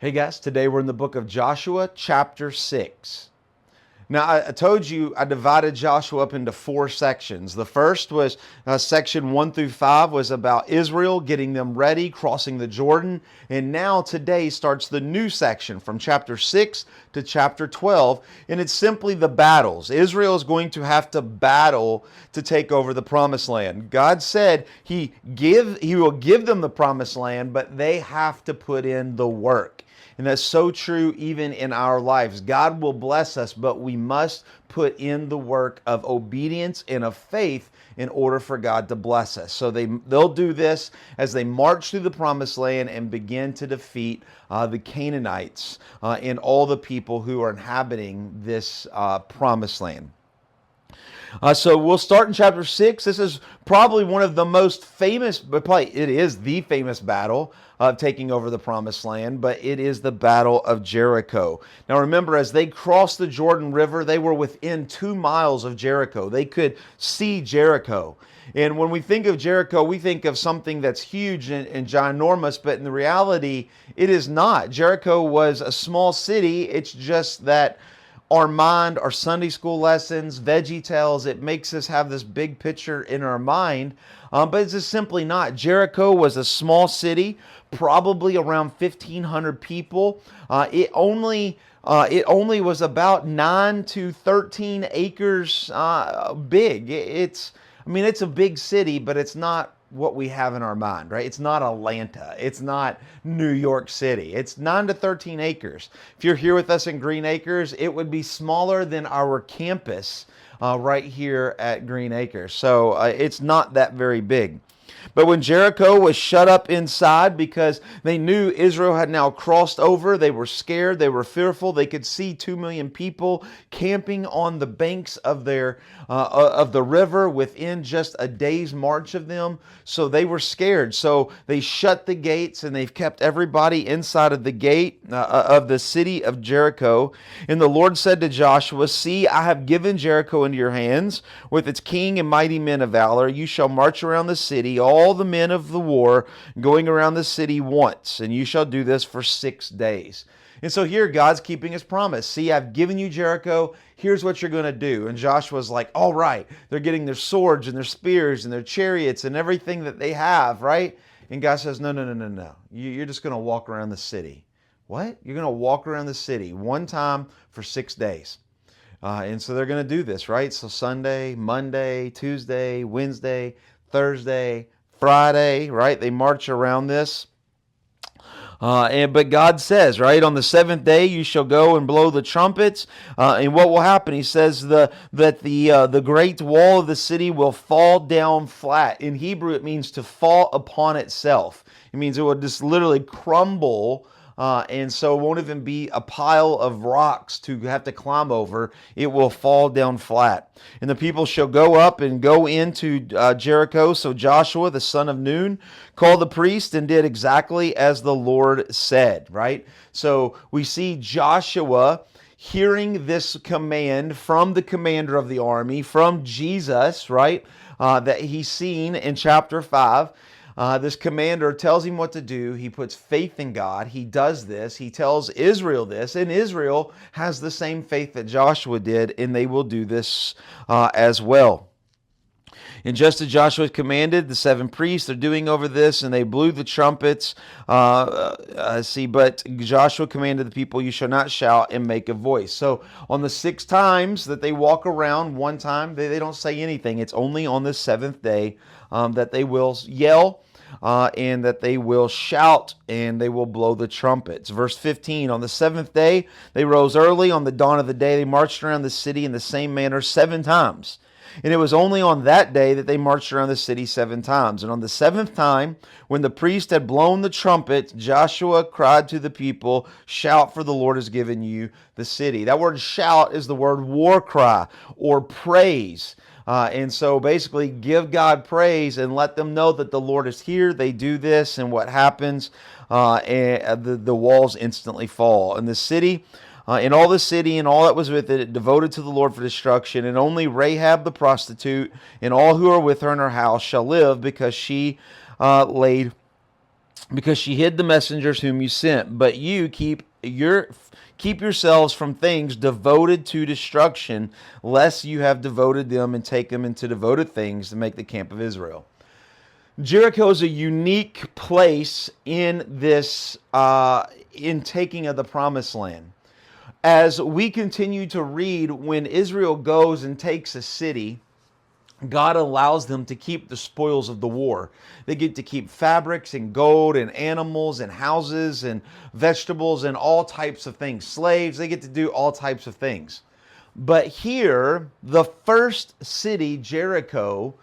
Hey guys, today we're in the book of Joshua, chapter 6. Now, I told you I divided Joshua up into four sections. The first was section 1 through 5 was about Israel, getting them ready, crossing the Jordan. And now today starts the new section from chapter 6 to chapter 12. And it's simply the battles. Israel is going to have to battle to take over the promised land. God said He will give them the promised land, but they have to put in the work. And that's so true even in our lives. God will bless us, but we must put in the work of obedience and of faith in order for God to bless us. So they'll do this as they march through the promised land and begin to defeat the Canaanites and all the people who are inhabiting this promised land. So we'll start in chapter 6. This is probably one of the most famous, but probably it is the famous battle of taking over the promised land, but it is the Battle of Jericho. Now remember, as they crossed the Jordan River, they were within 2 miles of Jericho. They could see Jericho. And when we think of Jericho, we think of something that's huge and ginormous, but in the reality, it is not. Jericho was a small city. It's just that our mind, our Sunday school lessons, Veggie Tales, it makes us have this big picture in our mind, but it's just simply not. Jericho was a small city, probably around 1,500 people. It only was about 9 to 13 acres big. It's a big city, but it's not what we have in our mind, right? It's not Atlanta. It's not New York City. It's 9 to 13 acres. If you're here with us in Green Acres, it would be smaller than our campus right here at Green Acres. So it's not that very big. But when Jericho was shut up inside because they knew Israel had now crossed over, they were scared, they were fearful. They could see 2 million people camping on the banks of the river within just a day's march of them. So they were scared. So they shut the gates and they've kept everybody inside of the gate of the city of Jericho. And the Lord said to Joshua, "See, I have given Jericho into your hands with its king and mighty men of valor. You shall march around the city, all the men of the war, going around the city once, and you shall do this for 6 days." And so here God's keeping his promise. See, I've given you Jericho. Here's what you're going to do. And Joshua's like, all right. They're getting their swords and their spears and their chariots and everything that they have, right? And God says, no. You're just going to walk around the city. What? You're going to walk around the city one time for 6 days. And so they're going to do this, right? So Sunday, Monday, Tuesday, Wednesday, Thursday, Friday, right? They march around this. But God says, right, on the 7th day you shall go and blow the trumpets. And what will happen? He says that the great wall of the city will fall down flat. In Hebrew, it means to fall upon itself. It means it will just literally crumble. And so it won't even be a pile of rocks to have to climb over. It will fall down flat. And the people shall go up and go into Jericho. So Joshua, the son of Nun, called the priest and did exactly as the Lord said, right? So we see Joshua hearing this command from the commander of the army, from Jesus, right? That he's seen in chapter 5. This commander tells him what to do. He puts faith in God. He does this. He tells Israel this, and Israel has the same faith that Joshua did, and they will do this as well. And just as Joshua commanded, the 7 priests are doing over this, and they blew the trumpets. But Joshua commanded the people, "You shall not shout and make a voice." So on the 6 times that they walk around, one time they don't say anything. It's only on the 7th day that they will yell. And that they will shout and they will blow the trumpets. Verse 15, on the 7th day, they rose early. On the dawn of the day, they marched around the city in the same manner 7 times. And it was only on that day that they marched around the city 7 times. And on the 7th time, when the priest had blown the trumpet, Joshua cried to the people, "Shout, for the Lord has given you the city." That word shout is the word war cry or praise. And so basically give God praise and let them know that the Lord is here. They do this, and what happens? And the walls instantly fall. And the city, and all the city and all that was with it, devoted to the Lord for destruction. And only Rahab the prostitute and all who are with her in her house shall live, because she laid because she hid the messengers whom you sent. But you keep yourselves from things devoted to destruction, lest you have devoted them and take them into devoted things to make the camp of Israel. Jericho is a unique place in this in taking of the promised land. As we continue to read, when Israel goes and takes a city, God allows them to keep the spoils of the war. They get to keep fabrics and gold and animals and houses and vegetables and all types of things. Slaves, they get to do all types of things. But here, the first city, Jericho,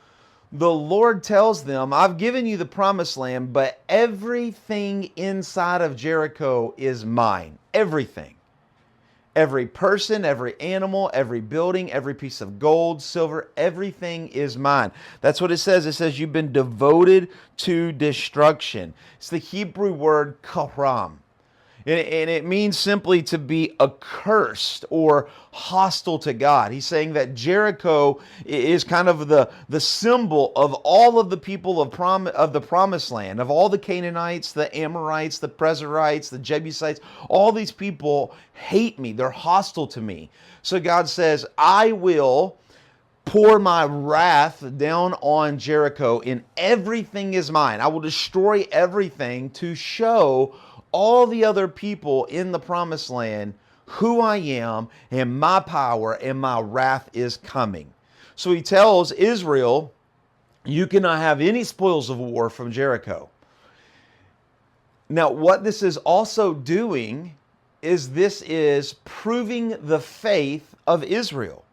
the Lord tells them, I've given you the promised land, but everything inside of Jericho is mine. Everything. Every person, every animal, every building, every piece of gold, silver, everything is mine. That's what it says. It says you've been devoted to destruction. It's the Hebrew word karam. And it means simply to be accursed or hostile to God. He's saying that Jericho is kind of the symbol of all of the people of the promised land, of all the Canaanites, the Amorites, the Perizzites, the Jebusites. All these people hate me. They're hostile to me. So God says, I will pour my wrath down on Jericho, and everything is mine. I will destroy everything to show all the other people in the promised land who I am and my power and my wrath is coming. So he tells Israel, you cannot have any spoils of war from Jericho. Now, what this is also doing is this is proving the faith of Israel.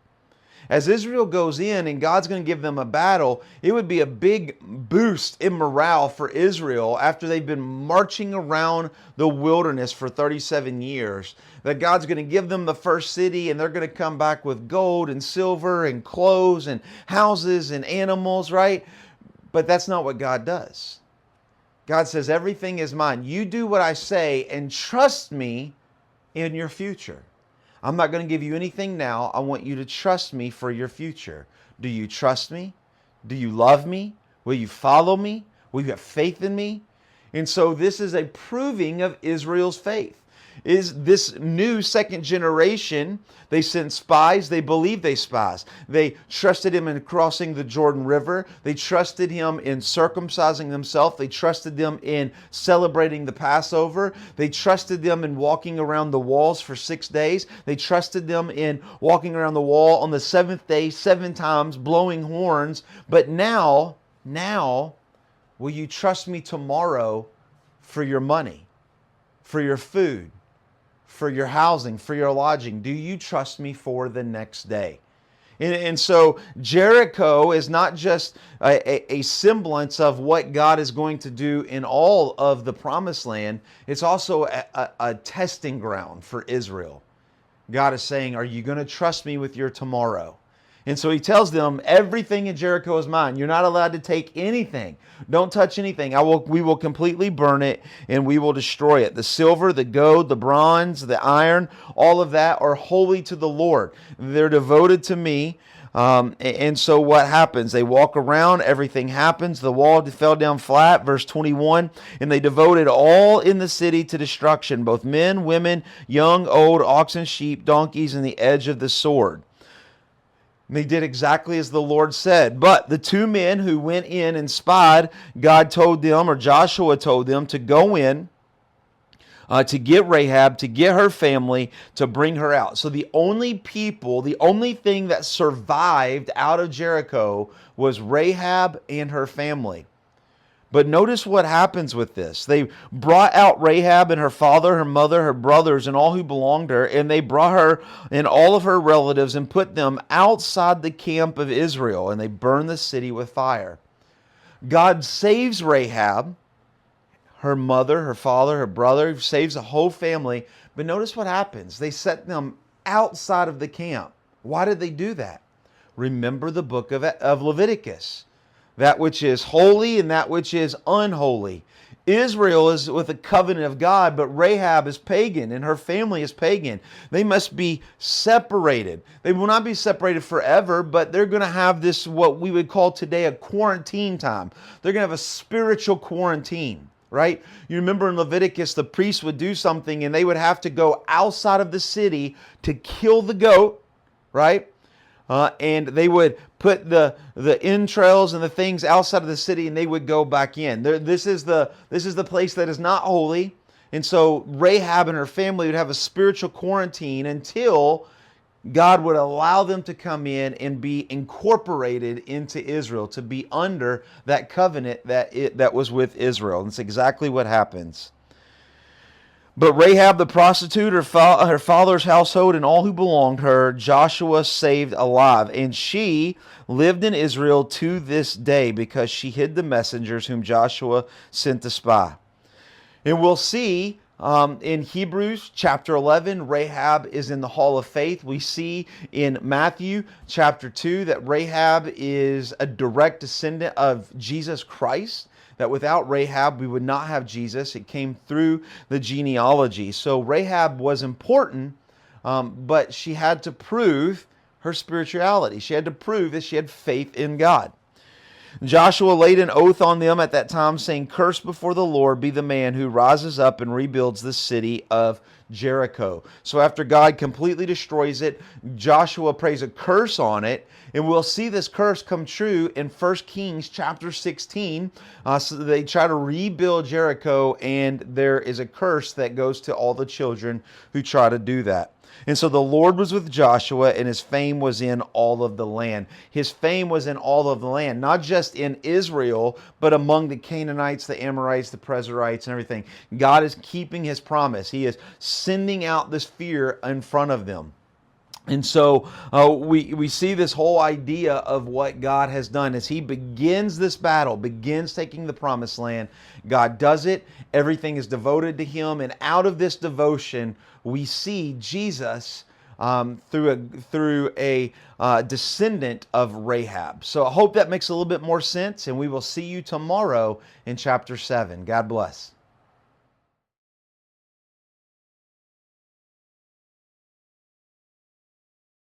As Israel goes in and God's going to give them a battle, it would be a big boost in morale for Israel after they've been marching around the wilderness for 37 years. That God's going to give them the first city and they're going to come back with gold and silver and clothes and houses and animals, right? But that's not what God does. God says, everything is mine. You do what I say and trust me in your future. I'm not going to give you anything now. I want you to trust me for your future. Do you trust me? Do you love me? Will you follow me? Will you have faith in me? And so this is a proving of Israel's faith. Is this new second generation, they sent spies, they believed they spies. They trusted him in crossing the Jordan River. They trusted him in circumcising themselves. They trusted them in celebrating the Passover. They trusted them in walking around the walls for 6 days. They trusted them in walking around the wall on the seventh day, 7 times, blowing horns. But now, will you trust me tomorrow for your money, for your food, for your housing, for your lodging? Do you trust me for the next day? And so Jericho is not just a semblance of what God is going to do in all of the promised land. It's also a testing ground for Israel. God is saying, are you going to trust me with your tomorrow? And so he tells them, everything in Jericho is mine. You're not allowed to take anything. Don't touch anything. We will completely burn it and we will destroy it. The silver, the gold, the bronze, the iron, all of that are holy to the Lord. They're devoted to me. And so what happens? They walk around, everything happens. The wall fell down flat, verse 21, and they devoted all in the city to destruction, both men, women, young, old, oxen, sheep, donkeys, and the edge of the sword. And they did exactly as the Lord said. But the 2 men who went in and spied, God told them, or Joshua told them, to go in, to get Rahab, to get her family, to bring her out. So the only thing that survived out of Jericho was Rahab and her family. But notice what happens with this. They brought out Rahab and her father, her mother, her brothers, and all who belonged to her, and they brought her and all of her relatives and put them outside the camp of Israel, and they burned the city with fire. God saves Rahab, her mother, her father, her brother, saves the whole family. But notice what happens. They set them outside of the camp. Why did they do that? Remember the book of Leviticus. That which is holy and that which is unholy. Israel is with the covenant of God, but Rahab is pagan and her family is pagan. They must be separated. They will not be separated forever, but they're going to have this, what we would call today, a quarantine time. They're going to have a spiritual quarantine, right? You remember in Leviticus, the priests would do something and they would have to go outside of the city to kill the goat, right? And they would put the entrails and the things outside of the city, and they would go back in. This is the place that is not holy, and so Rahab and her family would have a spiritual quarantine until God would allow them to come in and be incorporated into Israel, to be under that covenant that was with Israel. And it's exactly what happens. But Rahab the prostitute, her father's household, and all who belonged to her, Joshua saved alive. And she lived in Israel to this day because she hid the messengers whom Joshua sent to spy. And we'll see in Hebrews chapter 11, Rahab is in the hall of faith. We see in Matthew chapter 2 that Rahab is a direct descendant of Jesus Christ, that without Rahab we would not have Jesus. It came through the genealogy. So Rahab was important, but she had to prove her spirituality. She had to prove that she had faith in God. Joshua laid an oath on them at that time, saying, "Cursed before the Lord be the man who rises up and rebuilds the city of Jericho." So after God completely destroys it, Joshua prays a curse on it, and we'll see this curse come true in 1 Kings chapter 16. So they try to rebuild Jericho, and there is a curse that goes to all the children who try to do that. And so the Lord was with Joshua, and his fame was in all of the land. His fame was in all of the land, not just in Israel, but among the Canaanites, the Amorites, the Perizzites, and everything. God is keeping his promise. He is sending out this fear in front of them. And so we see this whole idea of what God has done as he begins this battle, begins taking the promised land. God does it. Everything is devoted to him. And out of this devotion, we see Jesus through a descendant of Rahab. So I hope that makes a little bit more sense. And we will see you tomorrow in chapter 7. God bless.